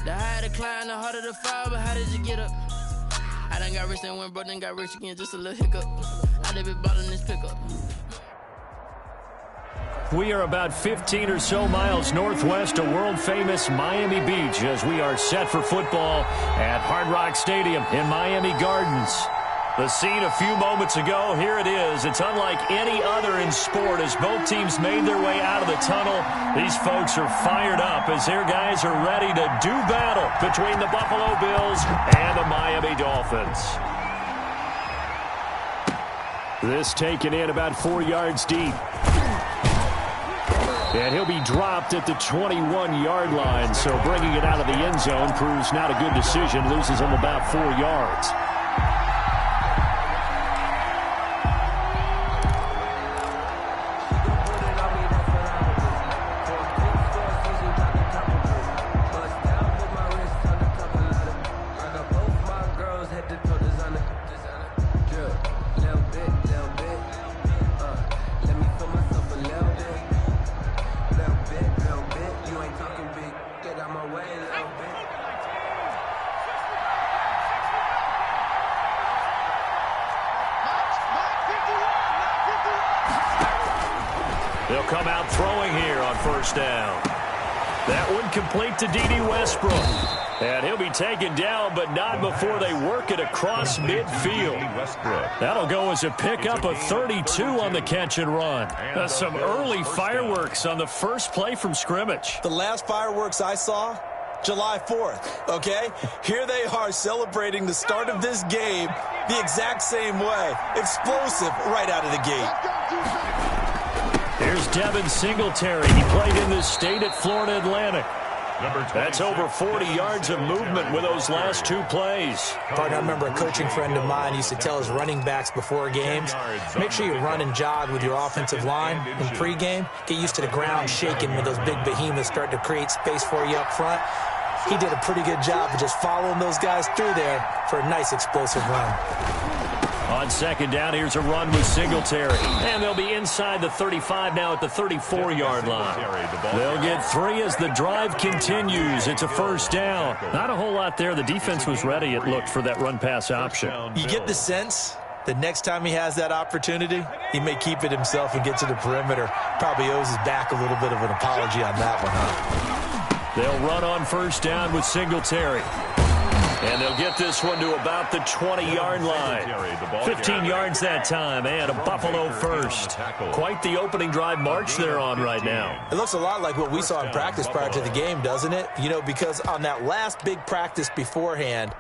The higher the climb, the harder the fall, but how did you get up? I done got rich and went broke, then got rich again, just a little hiccup. I done been ballin' this pickup. We are about 15 or so miles northwest of world-famous Miami Beach as we are set for football at Hard Rock Stadium in Miami Gardens. The scene a few moments ago, here it is. It's unlike any other in sport as both teams made their way out of the tunnel. These folks are fired up as their guys are ready to do battle between the Buffalo Bills and the Miami Dolphins. This taken in about 4 yards deep. And he'll be dropped at the 21-yard line, so bringing it out of the end zone proves not a good decision. Loses him about 4 yards. They'll come out throwing here on first down. That one complete to D.D. Westbrook. And he'll be taken down, but not before they work it across midfield. That'll go as a pickup of 32 on the catch and run. Some early fireworks on the first play from scrimmage. The last fireworks I saw, July 4th, okay? Here they are celebrating the start of this game the exact same way. Explosive right out of the gate. Here's Devin Singletary. He played in this state at Florida Atlantic. That's over 40 yards of movement with those last two plays. I remember a coaching friend of mine used to tell his running backs before games, make sure you run and jog with your offensive line in pregame. Get used to the ground shaking when those big behemoths start to create space for you up front. He did a pretty good job of just following those guys through there for a nice explosive run. On second down, here's a run with Singletary. And they'll be inside the 35 now at the 34-yard line. They'll get 3 as the drive continues. It's a first down. Not a whole lot there. The defense was ready, it looked, for that run-pass option. You get the sense that next time he has that opportunity, he may keep it himself and get to the perimeter. Probably owes his back a little bit of an apology on that one, huh? They'll run on first down with Singletary. And they'll get this one to about the 20-yard line. 15 yards that time, and a Buffalo first. Quite the opening drive march they're on right now. It looks a lot like what we saw in practice prior to the game, doesn't it? You know, because on that last big practice beforehand,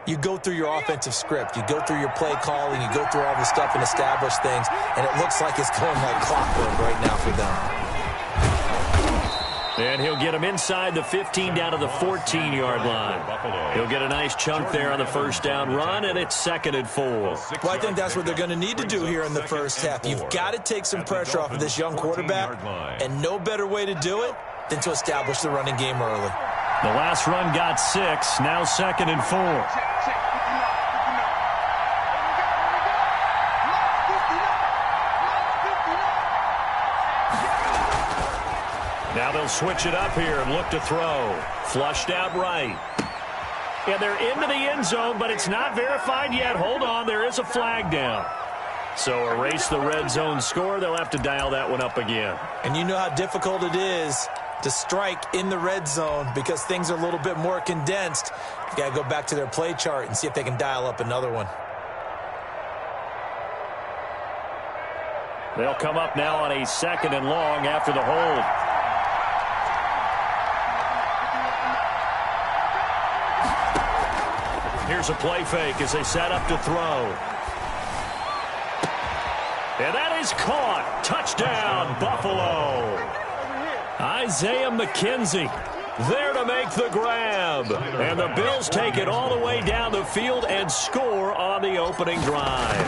you go through your offensive script. You go through your play calling. You go through all the stuff and establish things. And it looks like it's going like clockwork right now for them. And he'll get him inside the 15 down to the 14-yard line. He'll get a nice chunk there on the first down run, and it's 2nd and 4. Well, I think that's what they're going to need to do here in the first half. You've got to take some pressure off of this young quarterback, and no better way to do it than to establish the running game early. The last run got 6, now 2nd and 4. Now they'll switch it up here and look to throw. Flushed out right. And they're into the end zone, but it's not verified yet. Hold on, there is a flag down. So erase the red zone score. They'll have to dial that one up again. And you know how difficult it is to strike in the red zone because things are a little bit more condensed. You got to go back to their play chart and see if they can dial up another one. They'll come up now on a 2nd and long after the hold. Here's a play fake as they set up to throw. And that is caught. Touchdown, Buffalo. Isaiah McKenzie there to make the grab. And the Bills take it all the way down the field and score on the opening drive.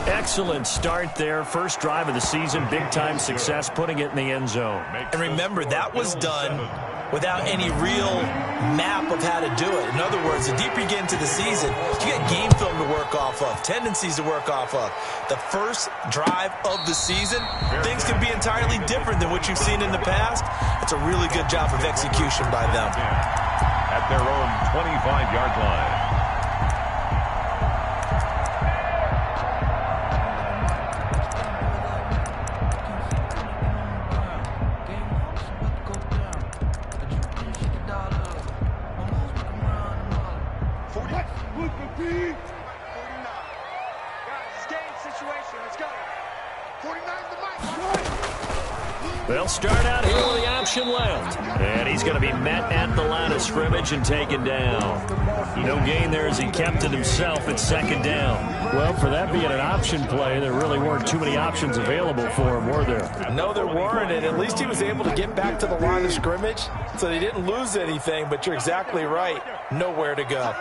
Excellent start there. First drive of the season. Big-time success putting it in the end zone. And remember, that was done without any real map of how to do it. In other words, the deeper you get into the season, you got game film to work off of, tendencies to work off of. The first drive of the season, things can be entirely different than what you've seen in the past. It's a really good job of execution by them. at their own 25-yard line. They'll start out here with the option left. And he's going to be met at the line of scrimmage and taken down. No gain there as he kept it himself at second down. Well, for that being an option play, there really weren't too many options available for him, were there? No, there weren't, and at least he was able to get back to the line of scrimmage, so they didn't lose anything, but you're exactly right. Nowhere to go.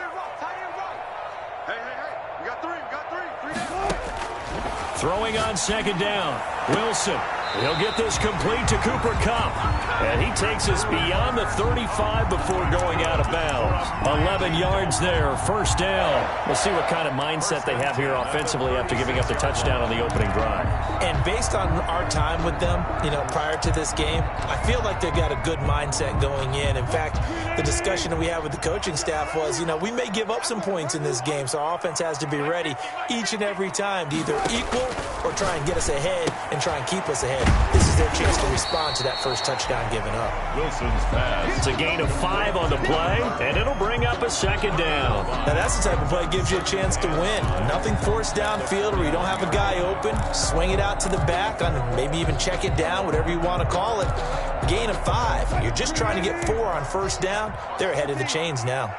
Throwing on second down. Wilson. He'll get this complete to Cooper Kupp. And he takes us beyond the 35 before going out of bounds. 11 yards there, first down. We'll see what kind of mindset they have here offensively after giving up the touchdown on the opening drive. And based on our time with them, prior to this game, I feel like they've got a good mindset going in. In fact, the discussion that we had with the coaching staff was, we may give up some points in this game, so our offense has to be ready each and every time to either equal or try and get us ahead and try and keep us ahead. This is their chance to respond to that first touchdown given up. Wilson's pass. It's a gain of 5 on the play, and it'll bring up a second down. Now, that's the type of play that gives you a chance to win. Nothing forced downfield where you don't have a guy open. Swing it out to the back, maybe even check it down, whatever you want to call it. Gain of 5. You're just trying to get 4 on first down. They're ahead of the chains now.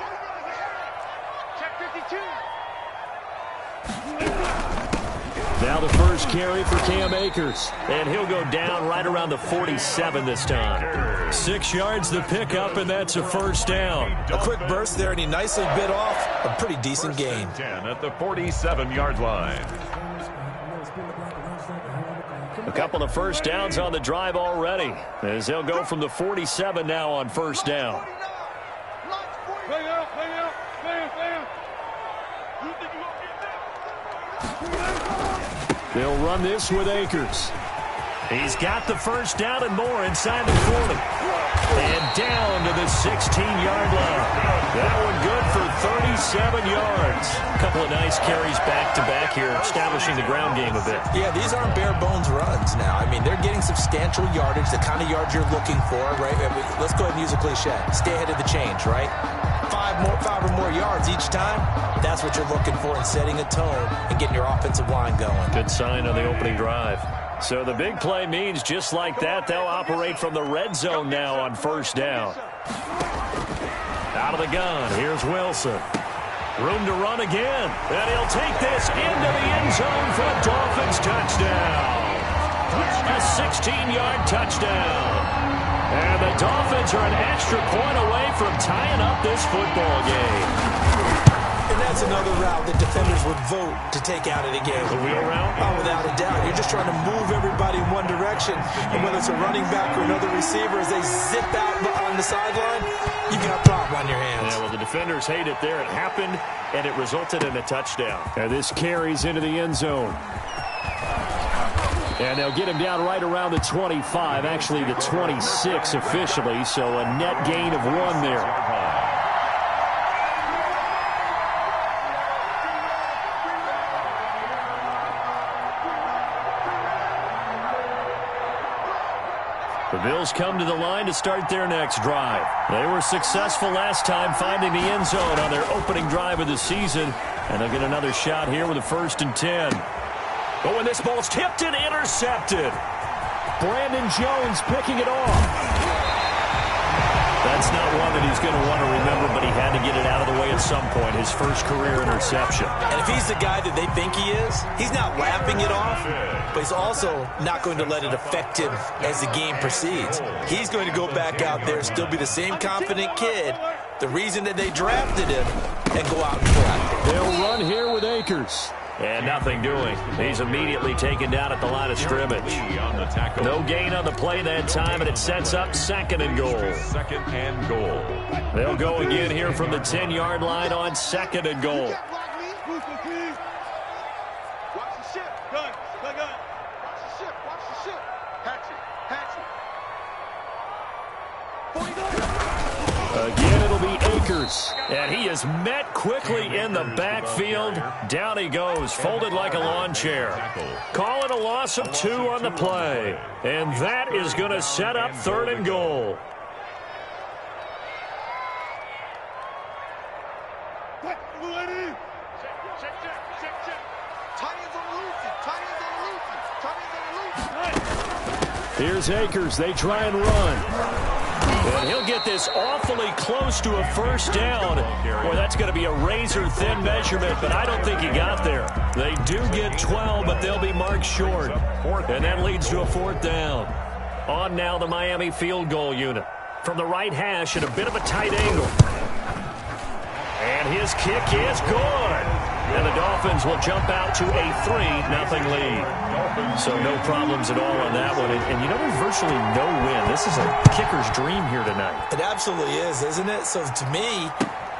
Now the first carry for Cam Akers. And he'll go down right around the 47 this time. 6 yards the pickup, and that's a first down. A quick burst there, and he nicely bit off a pretty decent gain. 10 at the 47-yard line. A couple of first downs on the drive already, as they'll go from the 47 now on first down. They'll run this with Akers. He's got the first down and more inside the 40. And down to the 16-yard line. That one good for 37 yards. A couple of nice carries back-to-back here, establishing the ground game a bit. Yeah, these aren't bare-bones runs now. I mean, they're getting substantial yardage, the kind of yards you're looking for, right? Let's go ahead and use a cliche. Stay ahead of the change, right? 5 or more yards each time. That's what you're looking for in setting a tone and getting your offensive line going. Good sign on the opening drive. So the big play means just like that, they'll operate from the red zone now on first down. Out of the gun, here's Wilson. Room to run again. And he'll take this into the end zone for a Dolphins touchdown. A 16-yard touchdown. And the Dolphins are an extra point away from tying up this football game. And that's another route that defenders would vote to take out of the game. The wheel route? Oh, without a doubt. You're just trying to move everybody in one direction. And whether it's a running back or another receiver, as they zip out on the sideline, you got a problem on your hands. Yeah, well, the defenders hate it there. It happened, and it resulted in a touchdown. And this carries into the end zone. And they'll get him down right around the 25, actually the 26 officially, so a net gain of 1 there. The Bills come to the line to start their next drive. They were successful last time finding the end zone on their opening drive of the season, and they'll get another shot here with a 1st and 10. But when this ball's tipped and intercepted, Brandon Jones picking it off. That's not one that he's going to want to remember, but he had to get it out of the way at some point, his first career interception. And if he's the guy that they think he is, he's not laughing it off, but he's also not going to let it affect him as the game proceeds. He's going to go back out there, still be the same confident kid, the reason that they drafted him, and go out and play. They'll run here with Akers. And nothing doing. He's immediately taken down at the line of scrimmage. No gain on the play that time, and it sets up 2nd and goal. 2nd and goal. They'll go again here from the 10-yard line on 2nd and goal. Again, it'll be Akers Akers. And he is met quickly in the backfield. Down he goes, folded like a lawn chair. Call it a loss of 2 on the play. And that is going to set up 3rd and goal. Here's Akers. They try and run. And he'll get this awfully close to a first down. Boy, that's going to be a razor-thin measurement, but I don't think he got there. They do get 12, but they'll be marked short. And that leads to a 4th down. On now the Miami field goal unit. From the right hash at a bit of a tight angle. And his kick is good. And the Dolphins will jump out to a 3-0 lead. So no problems at all on that one. And you know, there's virtually no win. This is a kicker's dream here tonight. It absolutely is, isn't it? So to me,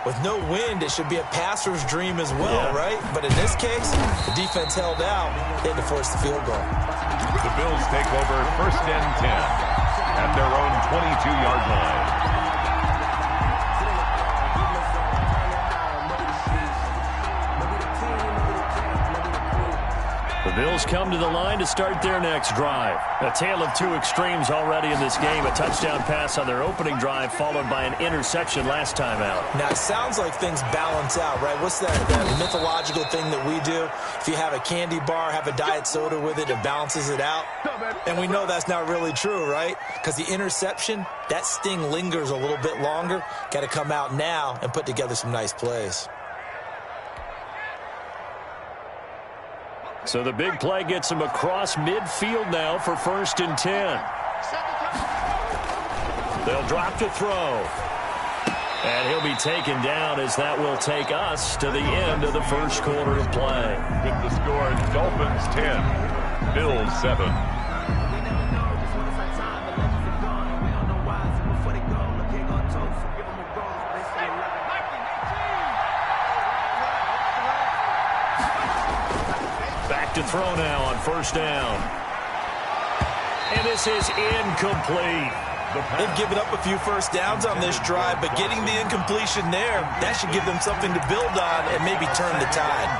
with no wind, it should be a passer's dream as well, right? But in this case, the defense held out. They had to force the field goal. The Bills take over 1st and 10 at their own 22-yard line. The Bills come to the line to start their next drive. A tale of 2 extremes already in this game. A touchdown pass on their opening drive, followed by an interception last time out. Now, it sounds like things balance out, right? What's that mythological thing that we do? If you have a candy bar, have a diet soda with it, it balances it out. And we know that's not really true, right? Because the interception, that sting lingers a little bit longer. Got to come out now and put together some nice plays. So the big play gets him across midfield now for 1st and 10. They'll drop to throw. And he'll be taken down as that will take us to the end of the first quarter of play. With the score, Dolphins 10, Bills 7. To throw now on 1st down. And this is incomplete. They've given up a few first downs on this drive, but getting the incompletion there, that should give them something to build on and maybe turn the tide.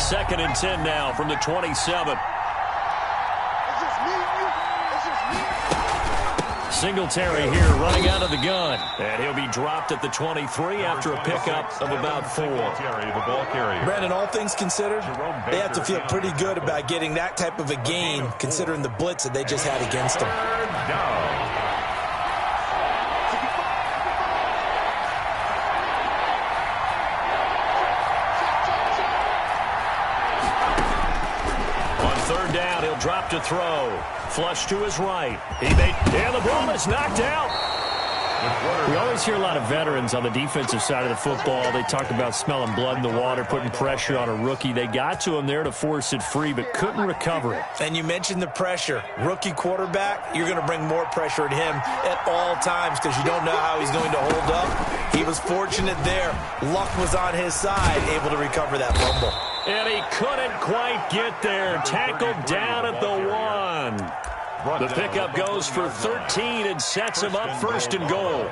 2nd and 10 now from the 27. Singletary here running out of the gun. And he'll be dropped at the 23 after a pickup of about 4. Brandon, all things considered, they have to feel pretty good about getting that type of a gain, considering the blitz that they just had against them. On 3rd down, he'll drop to throw. Flush to his right. And the ball is knocked out. We always hear a lot of veterans on the defensive side of the football. They talk about smelling blood in the water, putting pressure on a rookie. They got to him there to force it free, but couldn't recover it. And you mentioned the pressure. Rookie quarterback, you're going to bring more pressure at him at all times because you don't know how he's going to hold up. He was fortunate there. Luck was on his side, able to recover that fumble. And he couldn't quite get there. Tackled down at the 1. The pickup goes for 13 and sets him up 1st and goal.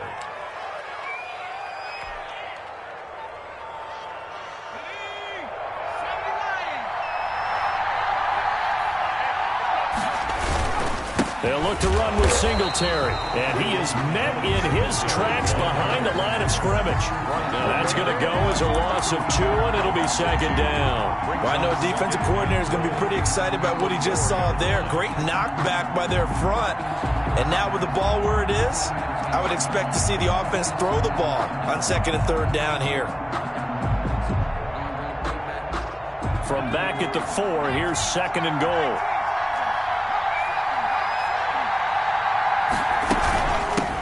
They'll look to run with Singletary, and he is met in his tracks behind the line of scrimmage. Now that's going to go as a loss of 2, and it'll be 2nd down. Well, I know a defensive coordinator is going to be pretty excited about what he just saw there. Great knockback by their front. And now with the ball where it is, I would expect to see the offense throw the ball on 2nd and 3rd down here. From back at the 4, here's 2nd and goal.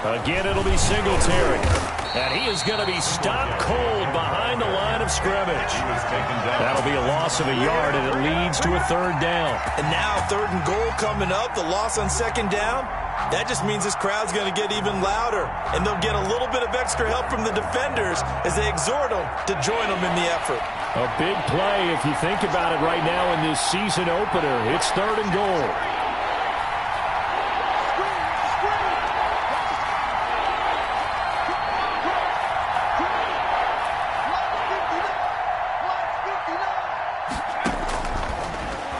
Again, it'll be Singletary. And he is going to be stopped cold behind the line of scrimmage. That'll be a loss of a yard, and it leads to a 3rd down. And now 3rd and goal coming up, the loss on 2nd down. That just means this crowd's going to get even louder, and they'll get a little bit of extra help from the defenders as they exhort them to join them in the effort. A big play if you think about it right now in this season opener. It's 3rd and goal.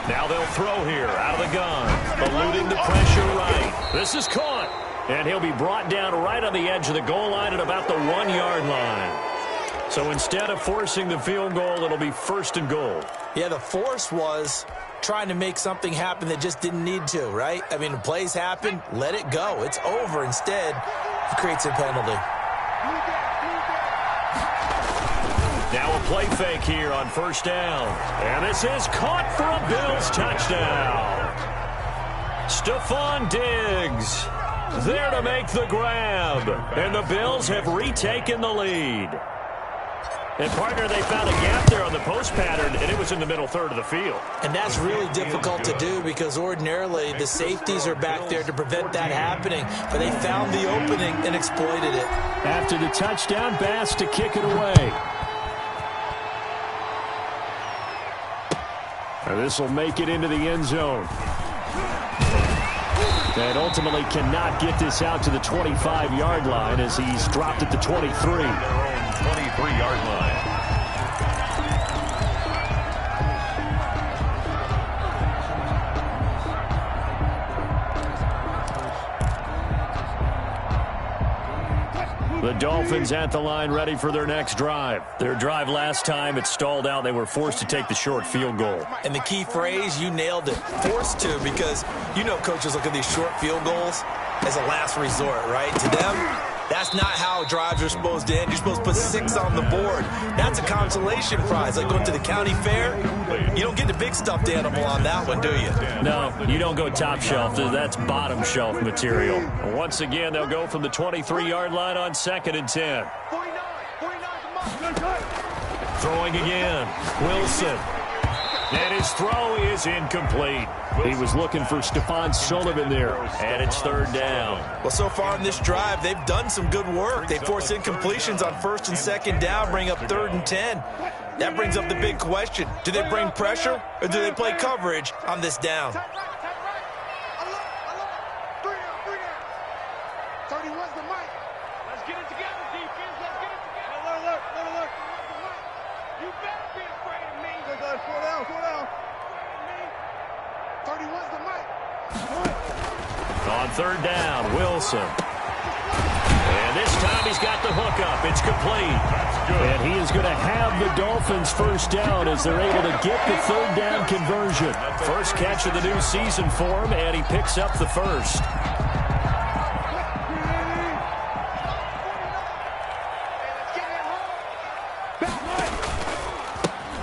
Now they'll throw here out of the gun, eluding the pressure right. This is caught, and he'll be brought down right on the edge of the goal line at about the 1-yard line. So instead of forcing the field goal, it'll be 1st and goal. Yeah, the force was trying to make something happen that just didn't need to, right? I mean, the plays happen, let it go. It's over. Instead, he creates a penalty. Now a play fake here on 1st down. And this is caught for a Bills touchdown. Stephon Diggs there to make the grab. And the Bills have retaken the lead. And, partner, they found a gap there on the post pattern, and it was in the middle 3rd of the field. And that's really difficult to do because ordinarily the safeties are back there to prevent that happening. But they found the opening and exploited it. After the touchdown, Bass to kick it away. And this will make it into the end zone. And ultimately cannot get this out to the 25-yard line as he's dropped at the 23. 23-yard line. The Dolphins at the line ready for their next drive. Their drive last time, it stalled out. They were forced to take the short field goal. And the key phrase, you nailed it, forced to, because you know coaches look at these short field goals as a last resort, right? To them, that's not how drives are supposed to end. You're supposed to put 6 on the board. That's a consolation prize. Like going to the county fair, you don't get the big stuffed animal on that one, do you? No, you don't go top shelf. That's bottom shelf material. Once again, they'll go from the 23-yard line on 2nd and 10. Throwing again, Wilson. And his throw is incomplete. He was looking for Stephon Sullivan there, and it's 3rd down. Well, so far in this drive, they've done some good work. They forced incompletions on 1st and 2nd down, bring up 3rd and 10. That brings up the big question. Do they bring pressure, or do they play coverage on this down? On 3rd down, Wilson. And this time he's got the hookup. It's complete. And he is going to have the Dolphins 1st down as they're able to get the 3rd down conversion. First catch of the new season for him, and he picks up the 1st.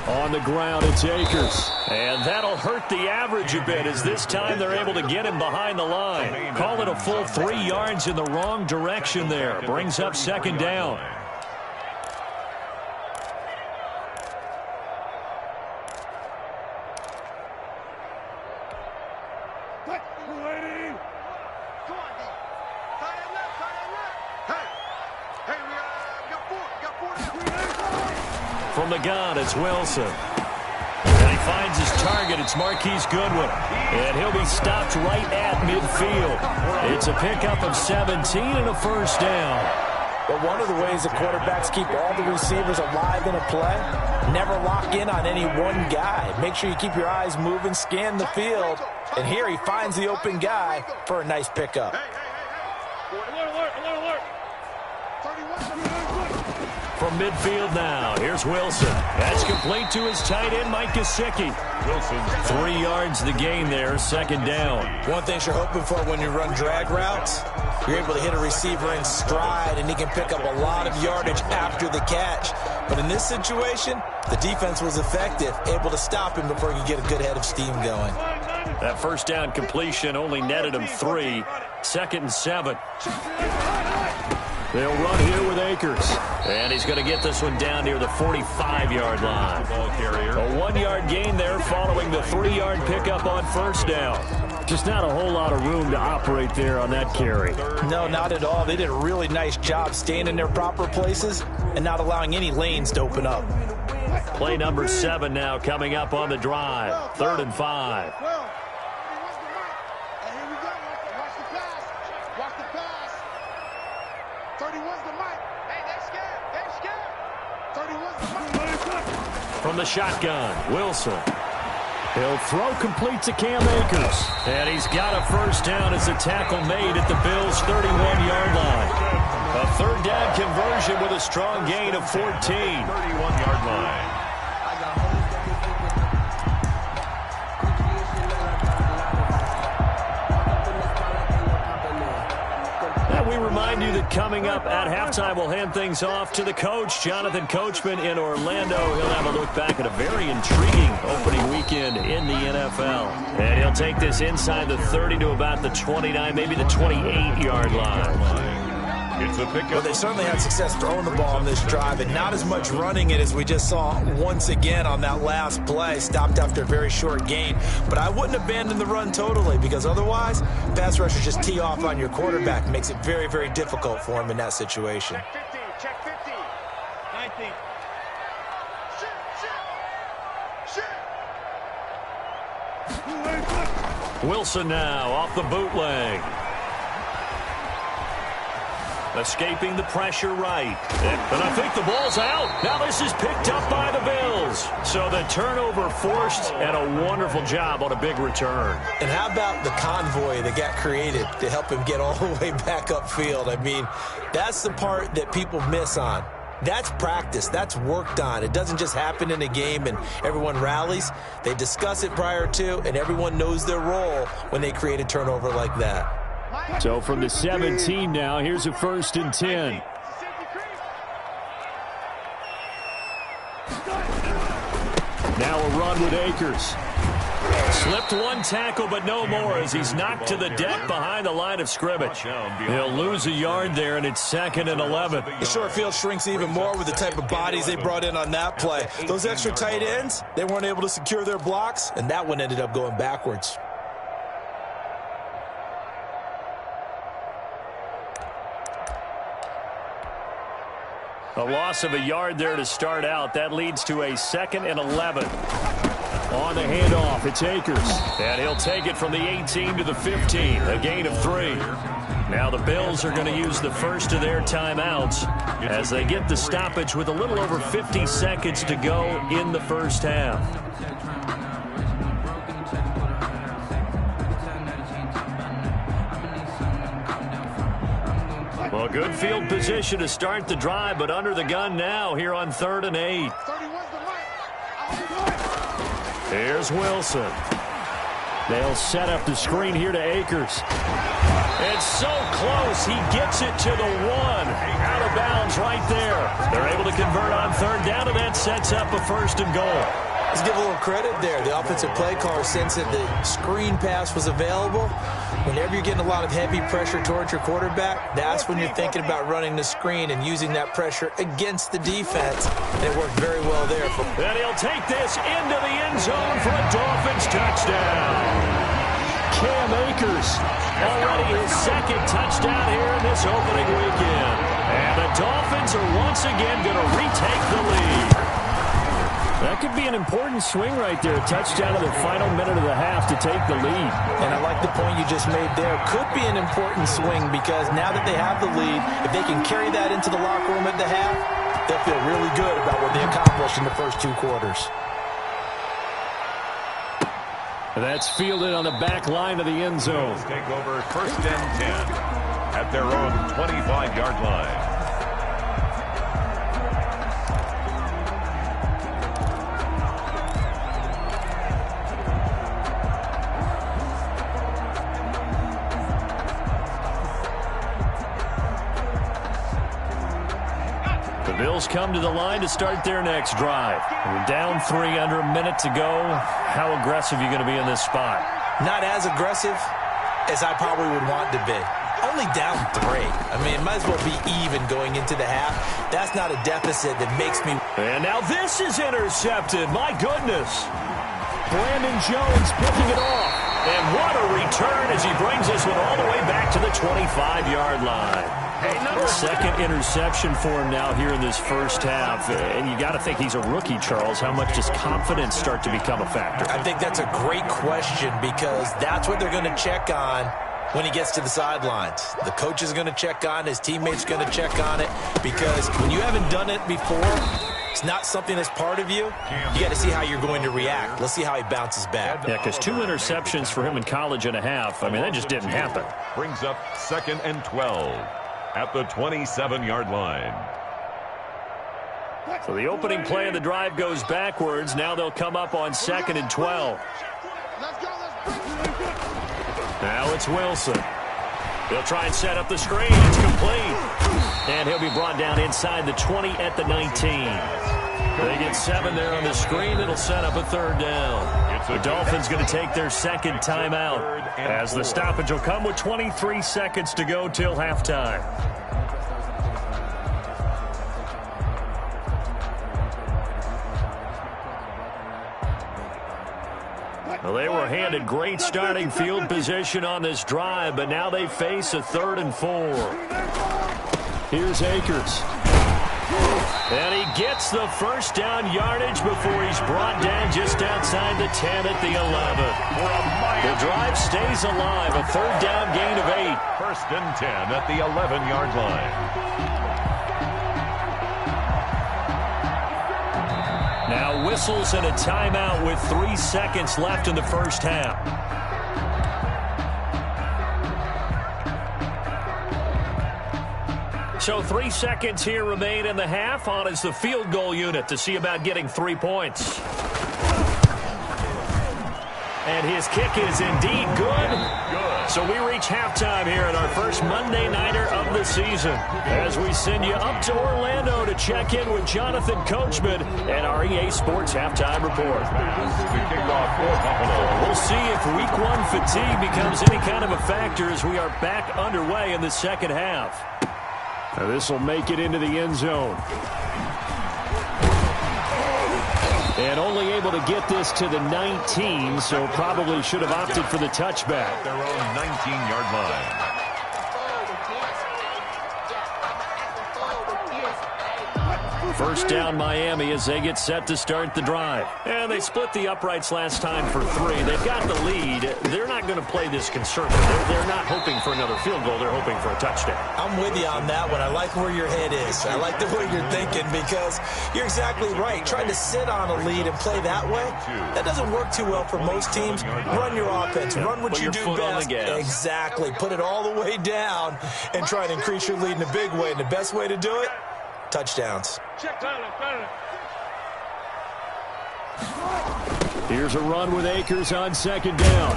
On the ground, it's Akers. And that'll hurt the average a bit as this time they're able to get him behind the line. Call it a full 3 yards in the wrong direction there. Brings up 2nd down. From the gun, it's Wilson. And he finds his target. It's Marquise Goodwin. And he'll be stopped right at midfield. It's a pickup of 17 and a 1st down. But one of the ways the quarterbacks keep all the receivers alive in a play, never lock in on any one guy. Make sure you keep your eyes moving, scan the field. And here he finds the open guy for a nice pickup. From midfield now, here's Wilson. That's complete to his tight end, Mike Gesicki. Wilson. 3 yards the gain there, 2nd down. One thing you're hoping for when you run drag routes, you're able to hit a receiver in stride, and he can pick up a lot of yardage after the catch. But in this situation, the defense was effective, able to stop him before he could get a good head of steam going. That 1st down completion only netted him 3. 2nd and 7. They'll run here with Akers. And he's going to get this one down near the 45-yard line. A 1-yard gain there following the 3-yard pickup on first down. Just not a whole lot of room to operate there on that carry. No, not at all. They did a really nice job staying in their proper places and not allowing any lanes to open up. Play number 7 now coming up on the drive. 3rd and 5. From the shotgun, Wilson. He'll throw complete to Cam Akers. And he's got a first down as a tackle made at the Bills' 31-yard line. A 3rd down conversion with a strong gain of 14. 31-yard line. We remind you that coming up at halftime, we'll hand things off to the coach, Jonathan Coachman in Orlando. He'll have a look back at a very intriguing opening weekend in the NFL. And he'll take this inside the 30 to about the 29, maybe the 28-yard line. It's a pickup. Well, they certainly had success throwing the ball on this drive and not as much running it as we just saw once again on that last play. Stopped after a very short gain. But I wouldn't abandon the run totally because otherwise, pass rushers just tee off on your quarterback. Makes it very, very difficult for him in that situation. Check 50. 19. Wilson now off the bootleg. Escaping the pressure right. And I think the ball's out. Now this is picked up by the Bills. So the turnover forced and a wonderful job on a big return. And how about the convoy that got created to help him get all the way back upfield? I mean, that's the part that people miss on. That's practice. That's worked on. It doesn't just happen in a game and everyone rallies. They discuss it prior to, and everyone knows their role when they create a turnover like that. So from the 17 now, here's a 1st and 10. Now a run with Akers. Slipped one tackle, but no more as he's knocked to the deck behind the line of scrimmage. He'll lose a yard there, and it's 2nd and 11. The short field shrinks even more with the type of bodies they brought in on that play. Those extra tight ends, they weren't able to secure their blocks, and that one ended up going backwards. A loss of a yard there to start out. That leads to a 2nd and 11. On the handoff, it's Akers. And he'll take it from the 18 to the 15. A gain of 3. Now the Bills are going to use the first of their timeouts as they get the stoppage with a little over 50 seconds to go in the first half. Well, good field position to start the drive, but under the gun now here on 3rd and 8. Here's Wilson. They'll set up the screen here to Akers. It's so close. He gets it to the 1. Out of bounds right there. They're able to convert on 3rd down, and that sets up a 1st and goal. Let's give a little credit there. The offensive play caller sensed that the screen pass was available. Whenever you're getting a lot of heavy pressure towards your quarterback, that's when you're thinking about running the screen and using that pressure against the defense. And it worked very well there. And he'll take this into the end zone for a Dolphins touchdown. Cam Akers, already his 2nd touchdown here in this opening weekend. And the Dolphins are once again going to retake the lead. That could be an important swing right there. A touchdown in the final minute of the half to take the lead. And I like the point you just made there. Could be an important swing because now that they have the lead, if they can carry that into the locker room at the half, they'll feel really good about what they accomplished in the first 2 quarters. That's fielded on the back line of the end zone. Take over 1st and 10 at their own 25-yard line. The Bills come to the line to start their next drive. We're down 3 under a minute to go. How aggressive are you going to be in this spot? Not as aggressive as I probably would want to be. Only down 3. I mean, it might as well be even going into the half. That's not a deficit that makes me... And now this is intercepted. My goodness. Brandon Jones picking it off. And what a return as he brings this one all the way back to the 25-yard line. Second interception for him now here in this first half. And you got to think he's a rookie, Charles. How much does confidence start to become a factor? I think that's a great question because that's what they're going to check on when he gets to the sidelines. The coach is going to check on, his teammates going to check on it, because when you haven't done it before, it's not something that's part of you. You got to see how you're going to react. Let's see how he bounces back. Yeah, because 2 interceptions for him in college and a half. I mean, that just didn't happen. Brings up 2nd and 12 at the 27-yard line. So the opening play of the drive goes backwards. Now they'll come up on 2nd and 12. Now it's Wilson. He'll try and set up the screen. It's complete. And he'll be brought down inside the 20 at the 19. They get 7 there on the screen. It'll set up a 3rd down. The Dolphins going to take their second timeout as the stoppage will come with 23 seconds to go till halftime. Well, they were handed great starting field position on this drive, but now they face a 3rd and 4. Here's Akers. And he gets the first down yardage before he's brought down just outside the 10 at the 11. The drive stays alive, a 3rd down gain of 8. 1st and 10 at the 11-yard line. Now whistles and a timeout with 3 seconds left in the first half. So 3 seconds here remain in the half. On is the field goal unit to see about getting 3 points. And his kick is indeed good. So we reach halftime here at our first Monday Nighter of the season as we send you up to Orlando to check in with Jonathan Coachman and our EA Sports Halftime Report. We'll see if Week 1 fatigue becomes any kind of a factor as we are back underway in the second half. Now this will make it into the end zone. And only able to get this to the 19, so probably should have opted for the touchback. Their own 19-yard line. First down Miami as they get set to start the drive. And they split the uprights last time for 3. They've got the lead. They're not going to play this conservative. They're not hoping for another field goal. They're hoping for a touchdown. I'm with you on that one. I like where your head is. I like the way you're thinking because you're exactly right. Trying to sit on a lead and play that way, that doesn't work too well for most teams. Run your offense. Run what you do best. Exactly. Put it all the way down and try and increase your lead in a big way. And the best way to do it? Touchdowns. Here's a run with Akers on 2nd down.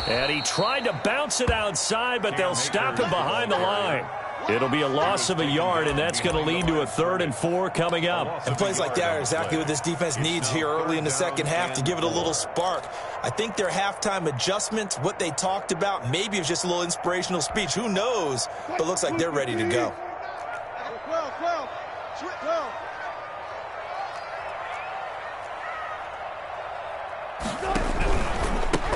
And he tried to bounce it outside, but they'll stop him behind the line. It'll be a loss of a yard, and that's going to lead to a 3rd and 4 coming up. And plays like that are exactly what this defense needs here early in the second half to give it a little spark. I think their halftime adjustments, what they talked about, maybe it was just a little inspirational speech. Who knows? But looks like they're ready to go.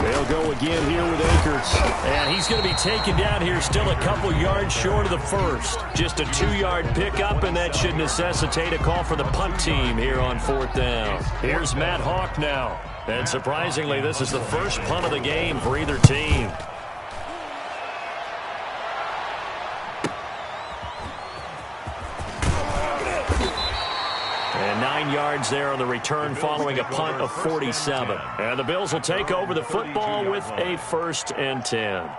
They'll go again here with Akers. And he's going to be taken down here still a couple yards short of the first. Just a 2-yard pickup, and that should necessitate a call for the punt team here on 4th down. Here's Matt Hawk now. And surprisingly, this is the first punt of the game for either team. And 9 yards there on the return following a punt of 47. And the Bills will take over the football with a 1st and 10.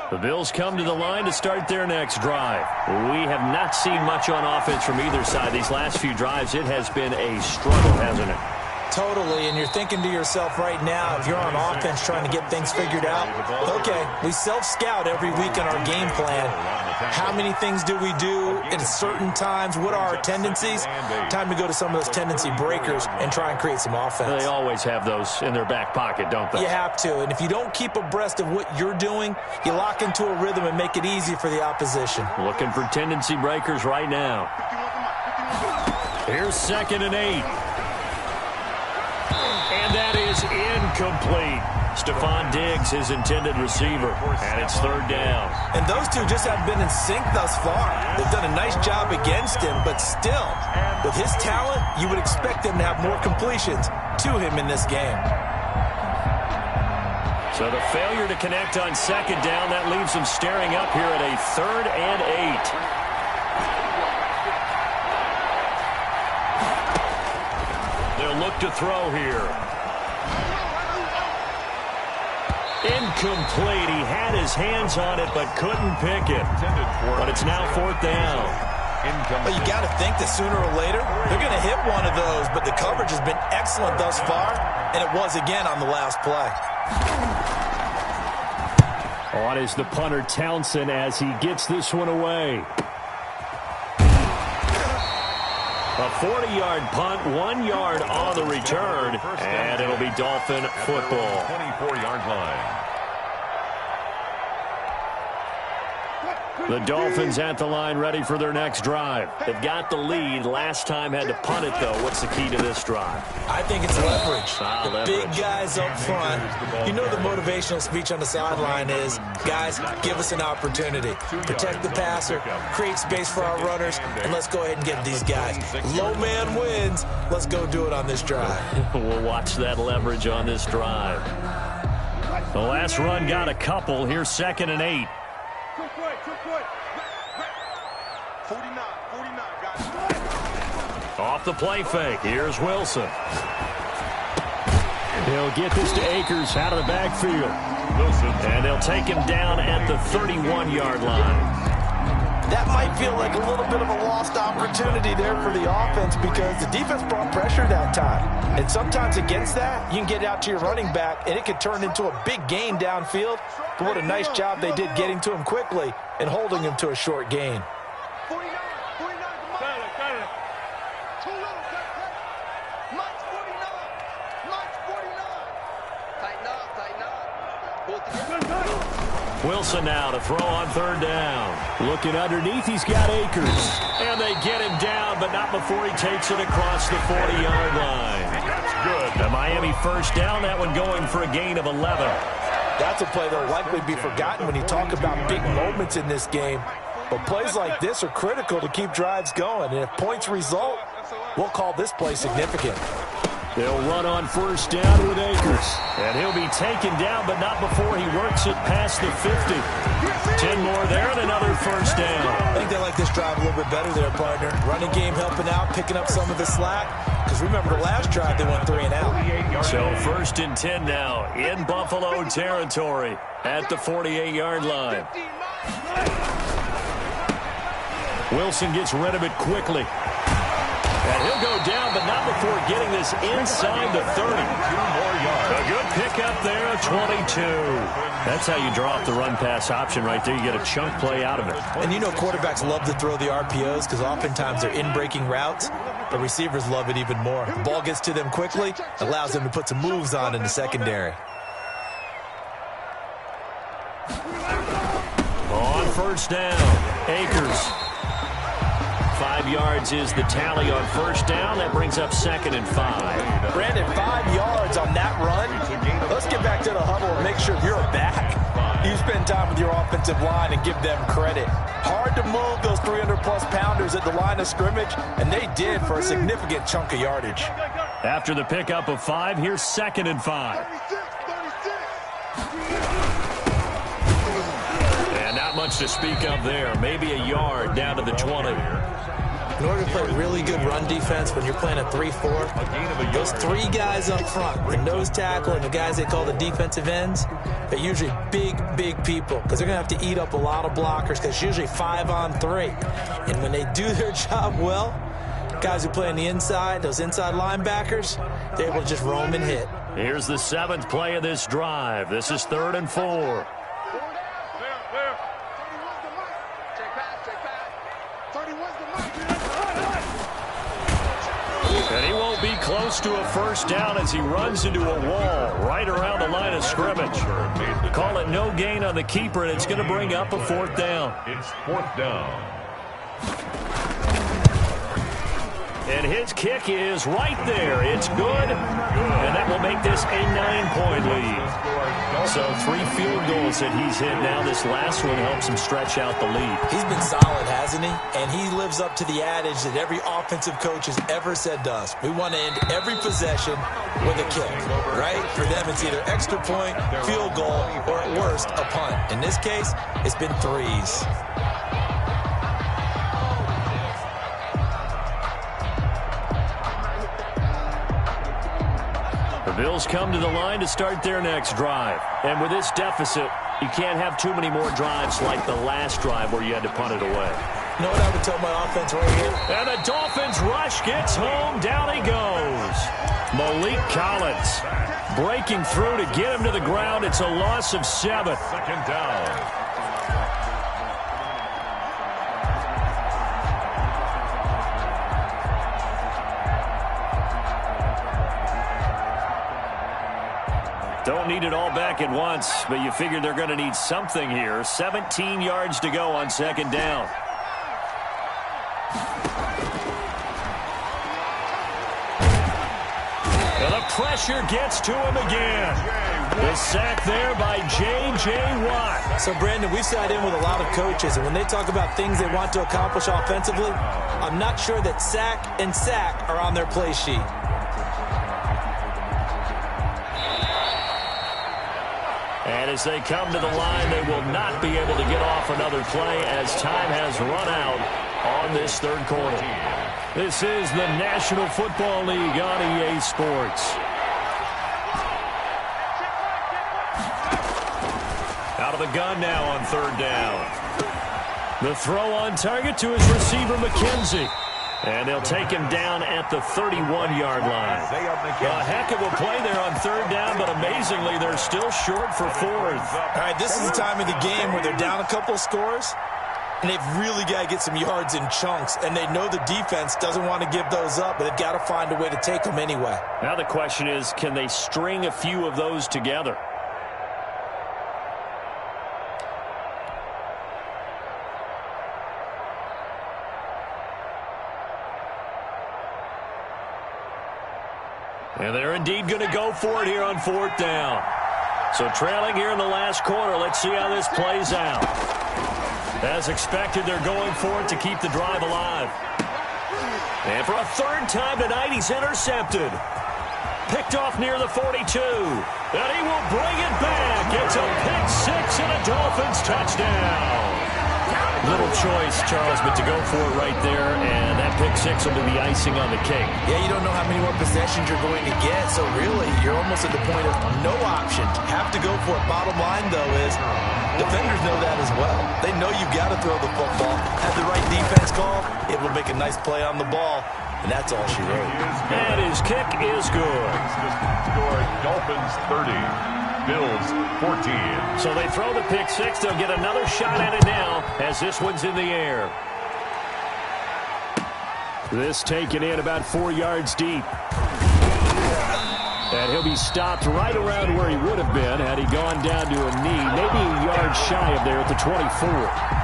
The Bills come to the line to start their next drive. We have not seen much on offense from either side. These last few drives, it has been a struggle, hasn't it? Totally, and you're thinking to yourself right now, if you're on offense trying to get things figured out, okay, we self-scout every week in our game plan. How many things do we do at certain times? What are our tendencies? Time to go to some of those tendency breakers and try and create some offense. They always have those in their back pocket, don't they? You have to, and if you don't keep abreast of what you're doing, you lock into a rhythm and make it easy for the opposition. Looking for tendency breakers right now. Here's 2nd and 8. And that is incomplete. Stephon Diggs, his intended receiver, and it's 3rd down. And those two just haven't been in sync thus far. They've done a nice job against him, but still, with his talent, you would expect them to have more completions to him in this game. So the failure to connect on 2nd down, that leaves them staring up here at a 3rd and 8. They'll look to throw here. Incomplete. He had his hands on it but couldn't pick it. But it's now 4th down. Well, you got to think that sooner or later they're going to hit one of those, but the coverage has been excellent thus far, and it was again on the last play. On is the punter Townsend as he gets this one away. A 40-yard punt, 1 yard on the return, and it'll be Dolphin football. 24-yard line. The Dolphins at the line ready for their next drive. They've got the lead. Last time had to punt it, though. What's the key to this drive? I think it's leverage. The Leverage. big guys up front. You know the motivational speech on the sideline is, guys, give us an opportunity. Protect the passer, create space for our runners, and let's go ahead and get these guys. Low man wins. Let's go do it on this drive. We'll watch that leverage on this drive. The last run got a couple. Here's 2nd and 8. Off the play fake. Here's Wilson. He'll get this to Akers out of the backfield. And they'll take him down at the 31-yard line. That might feel like a little bit of a lost opportunity there for the offense because the defense brought pressure that time. And sometimes against that, you can get out to your running back, and it could turn into a big gain downfield. But what a nice job they did getting to him quickly and holding him to a short gain. Wilson now to throw on 3rd down. Looking underneath, he's got Akers. And they get him down, but not before he takes it across the 40-yard line. That's good. The Miami 1st down, that one going for a gain of 11. That's a play that will likely be forgotten when you talk about big moments in this game. But plays like this are critical to keep drives going. And if points result, we'll call this play significant. They'll run on 1st down with Akers. And he'll be taken down, but not before he works it past the 50. 10 more there and another 1st down. I think they like this drive a little bit better there, partner. Running game helping out, picking up some of the slack. Because remember the last drive, they went 3 and out. So 1st and 10 now in Buffalo territory at the 48-yard line. Wilson gets rid of it quickly. And he'll go down, but not before getting this inside the 30. 2 more yards. A good pickup there at 22. That's how you draw up the run-pass option right there. You get a chunk play out of it. And you know quarterbacks love to throw the RPOs because oftentimes they're in-breaking routes. But receivers love it even more. The ball gets to them quickly, allows them to put some moves on in the secondary. On 1st down, Akers. 5 yards is the tally on 1st down. That brings up 2nd and 5. Brandon, 5 yards on that run. Let's get back to the huddle and make sure you're back. You spend time with your offensive line and give them credit. Hard to move those 300-plus pounders at the line of scrimmage, and they did for a significant chunk of yardage. After the pickup of 5, here's 2nd and 5. And not much to speak of there. Maybe a yard down to the 20. In order to play really good run defense when you're playing a 3-4, those 3 guys up front, the nose tackle and the guys they call the defensive ends, they're usually big people because they're going to have to eat up a lot of blockers because it's usually 5 on 3. And when they do their job well, guys who play on the inside, those inside linebackers, they're able to just roam and hit. Here's the 7th play of this drive. This is 3rd and 4. And he won't be close to a first down as he runs into a wall right around the line of scrimmage. Call it no gain on the keeper, and it's going to bring up a 4th down. It's 4th down. And his kick is right there. It's good, and that will make this a 9-point lead. So 3 field goals that he's hit now. This last one helps him stretch out the lead. He's been solid, hasn't he? And he lives up to the adage that every offensive coach has ever said to us. We want to end every possession with a kick, right? For them, it's either extra point, field goal, or at worst, a punt. In this case, it's been 3s. Bills come to the line to start their next drive. And with this deficit, you can't have too many more drives like the last drive where you had to punt it away. You know what I would tell my offense right here? And the Dolphins rush gets home. Down he goes. Malik Collins breaking through to get him to the ground. It's a loss of 7. 2nd down. Don't need it all back at once, but you figure they're going to need something here. 17 yards to go on 2nd down. And the pressure gets to him again. The sack there by J.J. Watt. So, Brandon, we've sat in with a lot of coaches, and when they talk about things they want to accomplish offensively, I'm not sure that sack and sack are on their play sheet. And as they come to the line, they will not be able to get off another play as time has run out on this 3rd quarter. This is the National Football League on EA Sports. Out of the gun now on 3rd down. The throw on target to his receiver, McKenzie. And they'll take him down at the 31-yard line. A heck of a play there on 3rd down, but amazingly, they're still short for 4th. All right, this is the time of the game where they're down a couple of scores, and they've really got to get some yards in chunks, and they know the defense doesn't want to give those up, but they've got to find a way to take them anyway. Now the question is, can they string a few of those together? And they're indeed going to go for it here on 4th down. So trailing here in the last quarter, let's see how this plays out. As expected, they're going for it to keep the drive alive. And for a 3rd time tonight, he's intercepted. Picked off near the 42. And he will bring it back. It's a pick-6 and a Dolphins touchdown. Little choice, Charles, but to go for it right there, and that pick-6 will be the icing on the cake. Yeah, you don't know how many more possessions you're going to get, so really, you're almost at the point of no option. Have to go for it. Bottom line, though, is defenders know that as well. They know you've got to throw the football. Have the right defense call, it will make a nice play on the ball, and that's all she wrote. And his kick is good. Score Dolphins 30. Bills 14. So they throw the pick-6. They'll get another shot at it now as this one's in the air. This taken in about 4 yards deep. And he'll be stopped right around where he would have been had he gone down to a knee, maybe a yard shy of there at the 24.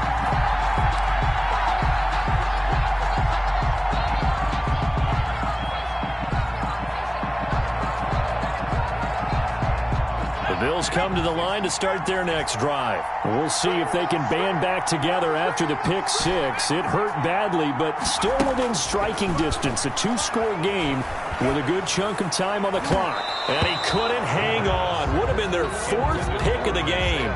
Bills come to the line to start their next drive. We'll see if they can band back together after the pick-6. It hurt badly, but still within striking distance. A 2-score game with a good chunk of time on the clock. And he couldn't hang on. Would have been their 4th pick of the game.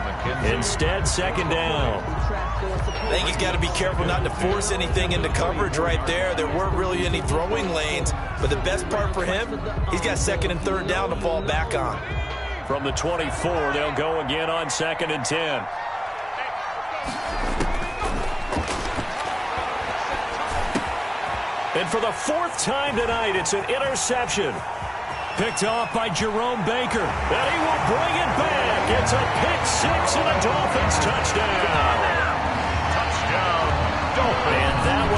Instead, 2nd down. I think he's got to be careful not to force anything into coverage right there. There weren't really any throwing lanes, but the best part for him, he's got 2nd and 3rd down to fall back on. From the 24, they'll go again on 2nd and 10. And for the 4th time tonight, it's an interception. Picked off by Jerome Baker. And he will bring it back. It's a pick-6 and a Dolphins touchdown. Touchdown, Dolphins. And that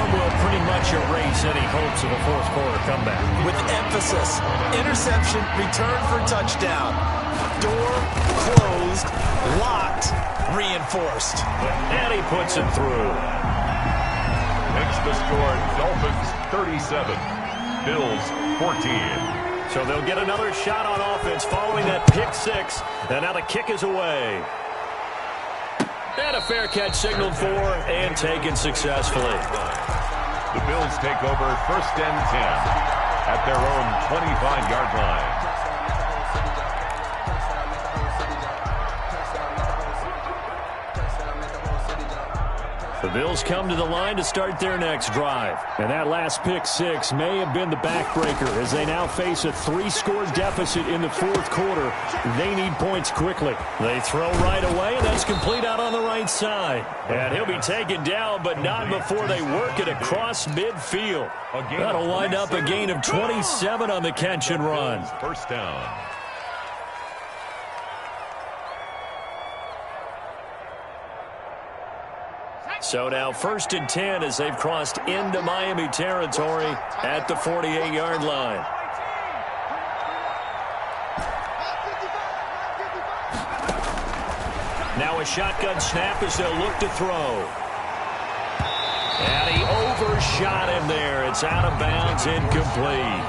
much erase any hopes of a fourth quarter comeback. With emphasis, interception, return for touchdown. Door closed, locked, reinforced. And he puts it through. Makes the score Dolphins 37, Bills 14. So they'll get another shot on offense following that pick six. And now the kick is away. And a fair catch signaled for and taken successfully. The Bills take over 1st and 10 at their own 25-yard line. The Bills come to the line to start their next drive. And that last pick six may have been the backbreaker as they now face a 3-score deficit in the fourth quarter. They need points quickly. They throw right away, and that's complete out on the right side. And he'll be taken down, but not before they work it across midfield. That'll wind up a gain of 27 on the catch and run. First down. So now 1st and 10 as they've crossed into Miami territory at the 48-yard line. Now a shotgun snap as they'll look to throw. And he overshot him there. It's out of bounds, incomplete.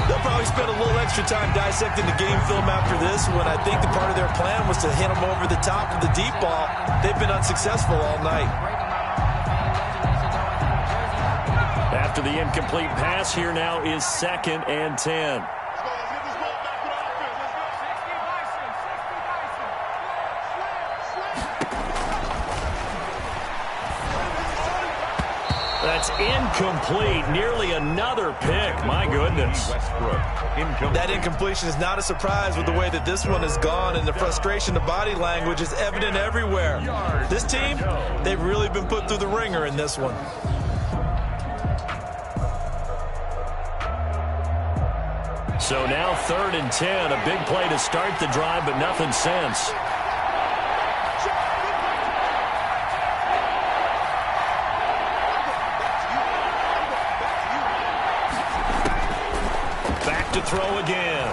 They'll probably spend a little extra time dissecting the game film after this one. I think the part of their plan was to hit them over the top of the deep ball. They've been unsuccessful all night. After the incomplete pass, here now is 2nd and 10. That's incomplete. Nearly another pick. My goodness. That incompletion is not a surprise with the way that this one has gone, and the frustration, the body language is evident everywhere. This team, they've really been put through the ringer in this one. So now 3rd and 10. A big play to start the drive, but nothing since. Back to throw again.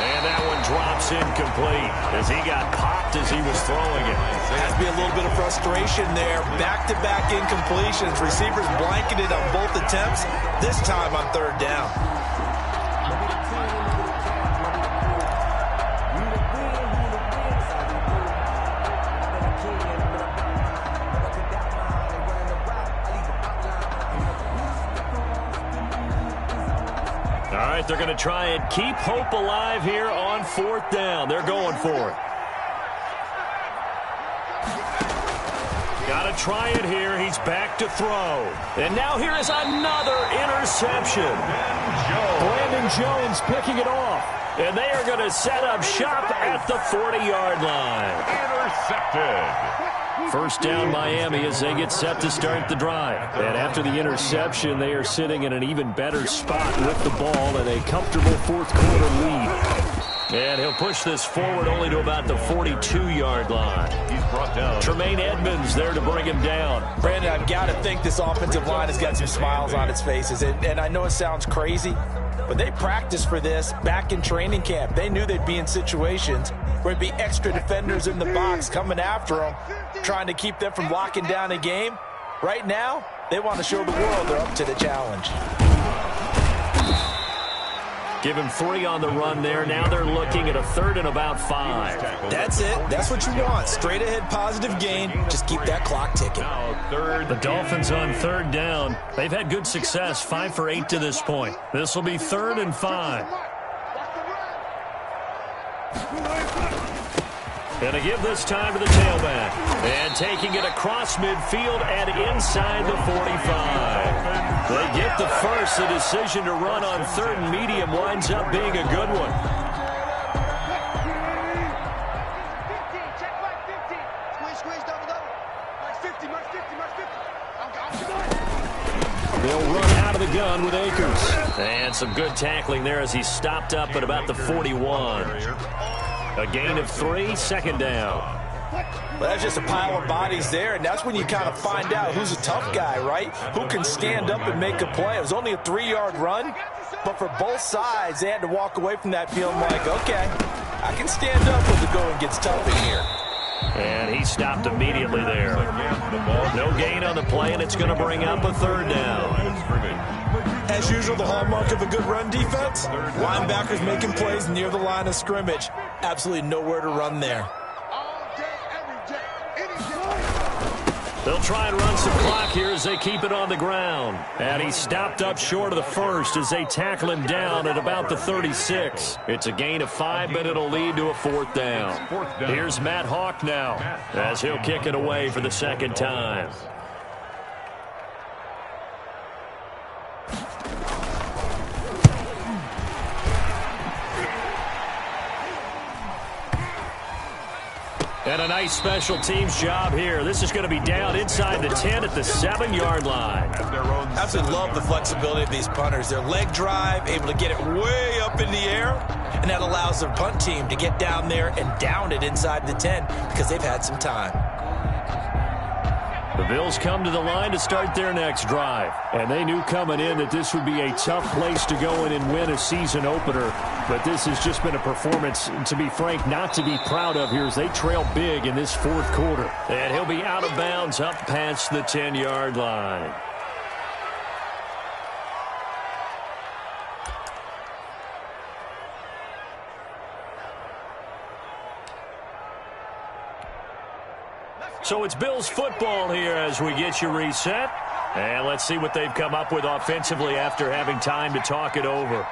And that one drops incomplete as he got popped as he was throwing it. Has to be a little bit of frustration there. Back-to-back incompletions. Receivers blanketed on both attempts, this time on 3rd down. All right, they're going to try and keep hope alive here on 4th down. They're going for it. Got to try it here. He's back to throw. And now here is another interception. Brandon Jones picking it off. And they are going to set up shop at the 40-yard line. Intercepted. 1st down Miami as they get set to start the drive. And after the interception, they are sitting in an even better spot with the ball and a comfortable 4th quarter lead. And he'll push this forward only to about the 42-yard line. He's brought down. Tremaine Edmonds there to bring him down. Brandon, I've got to think this offensive line has got some smiles on its faces. And I know it sounds crazy, but they practiced for this back in training camp. They knew they'd be in situations where there'd be extra defenders in the box coming after them, trying to keep them from locking down a game. Right now, they want to show the world they're up to the challenge. Give him 3 on the run there. Now they're looking at a 3rd and about 5. That's it. That's what you want. Straight ahead positive gain. Just keep that clock ticking. The Dolphins on 3rd down. They've had good success, 5 for 8 to this point. This will be 3rd and 5. And a give this time to the tailback. And taking it across midfield and inside the 45. They get the first. The decision to run on 3rd and medium winds up being a good one. They'll run out of the gun with Akers. And some good tackling there as he stopped up at about the 41. A gain of 3, 2nd down. Well, that's just a pile of bodies there, and that's when you kind of find out who's a tough guy, right? Who can stand up and make a play. It was only a 3-yard run, but for both sides, they had to walk away from that feeling like, okay, I can stand up when the going gets tough in here. And he stopped immediately there. No gain on the play, and it's going to bring up a 3rd down. As usual, the hallmark of a good run defense, linebackers making plays near the line of scrimmage. Absolutely nowhere to run there. They'll try and run some clock here as they keep it on the ground. And he stopped up short of the first as they tackle him down at about the 36. It's a gain of 5, but it'll lead to a 4th down. Here's Matt Hawk now as he'll kick it away for the 2nd time. And a nice special teams job here. This is going to be down inside the 10 at the 7-yard line. Absolutely love the flexibility of these punters. Their leg drive, able to get it way up in the air, and that allows their punt team to get down there and down it inside the 10 because they've had some time. The Bills come to the line to start their next drive. And they knew coming in that this would be a tough place to go in and win a season opener. But this has just been a performance, to be frank, not to be proud of here as they trail big in this 4th quarter. And he'll be out of bounds up past the 10-yard line. So it's Bills football here as we get you reset. And let's see what they've come up with offensively after having time to talk it over.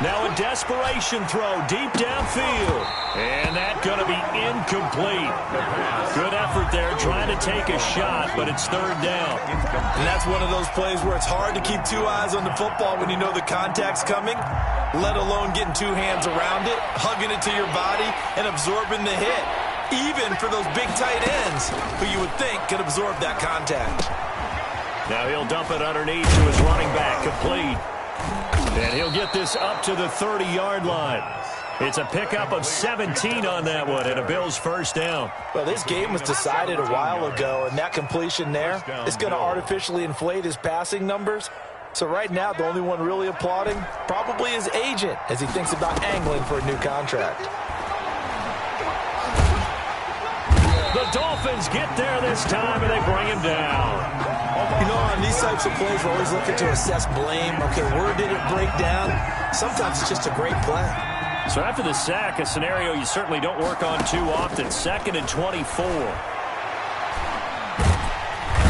Now a desperation throw deep downfield. And that's going to be incomplete. Good effort there trying to take a shot, but it's 3rd down. And that's one of those plays where it's hard to keep 2 eyes on the football when you know the contact's coming, let alone getting 2 hands around it, hugging it to your body, and absorbing the hit. Even for those big tight ends who you would think could absorb that contact. Now he'll dump it underneath to his running back, complete. And he'll get this up to the 30-yard line. It's a pickup of 17 on that one and a Bills 1st down. Well, this game was decided a while ago, and that completion there is going to artificially inflate his passing numbers. So right now, the only one really applauding probably his agent as he thinks about angling for a new contract. The Dolphins get there this time, and they bring him down. You know, on these types of plays, we're always looking to assess blame. Okay, where did it break down? Sometimes it's just a great play. So after the sack, a scenario you certainly don't work on too often, 2nd and 24.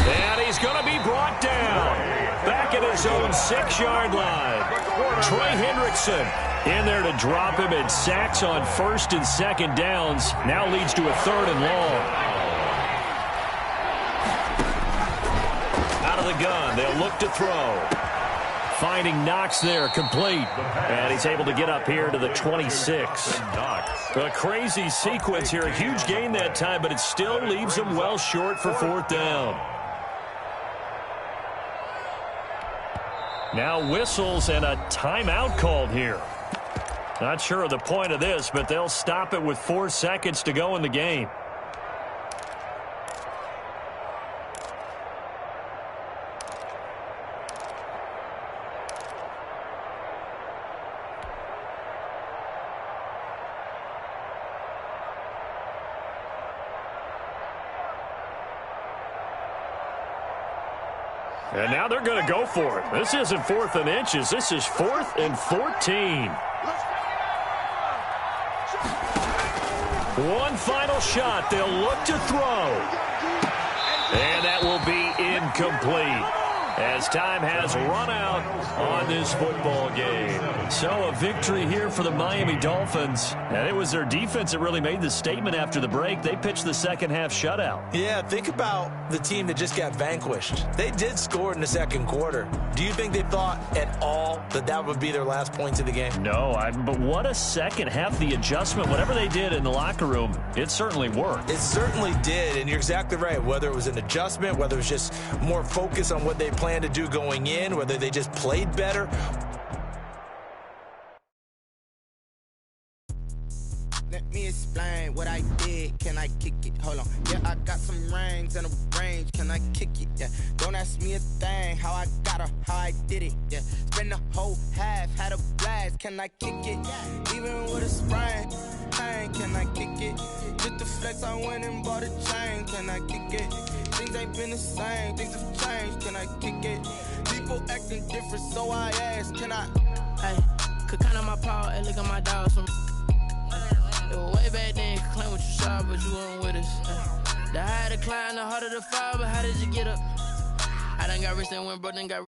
And he's going to be brought down. Back at his own 6-yard line. Trey Hendrickson in there to drop him, and sacks on 1st and 2nd downs. Now leads to a 3rd and long. Out of the gun, they'll look to throw. Finding Knox there, complete. And he's able to get up here to the 26. A crazy sequence here. A huge gain that time, but it still leaves him well short for 4th down. Now whistles and a timeout called here. Not sure of the point of this, but they'll stop it with 4 seconds to go in the game. And now they're going to go for it. This isn't 4th and inches. This is 4th and 14. One final shot. They'll look to throw. And that will be incomplete as time has run out on this football game. So a victory here for the Miami Dolphins. And it was their defense that really made the statement after the break. They pitched the second half shutout. Yeah, think about the team that just got vanquished. They did score in the 2nd quarter. Do you think they thought at all that that would be their last points of the game? No, but what a second half. The adjustment, whatever they did in the locker room, it certainly worked. It certainly did, and you're exactly right. Whether it was an adjustment, whether it was just more focus on what they planned to do going in, whether they just played better. explain what I did. Can I kick it? Hold on. Yeah, I got some rings and a range. Can I kick it? Yeah. Don't ask me a thing. How I got her, how I did it. Yeah. Spend the whole half, had a blast. Can I kick it? Even with a sprain. Pain, can I kick it? Just the flex, I went and bought a chain. Can I kick it? Things ain't been the same. Things have changed. Can I kick it? People acting different, so I asked. Can I? Hey, could count on my paw and look at my dog. Some it was way back then. Could claim what you saw, but you weren't with us. The higher the climb, the harder the fall. But how did you get up? I done got rich and went broke, then got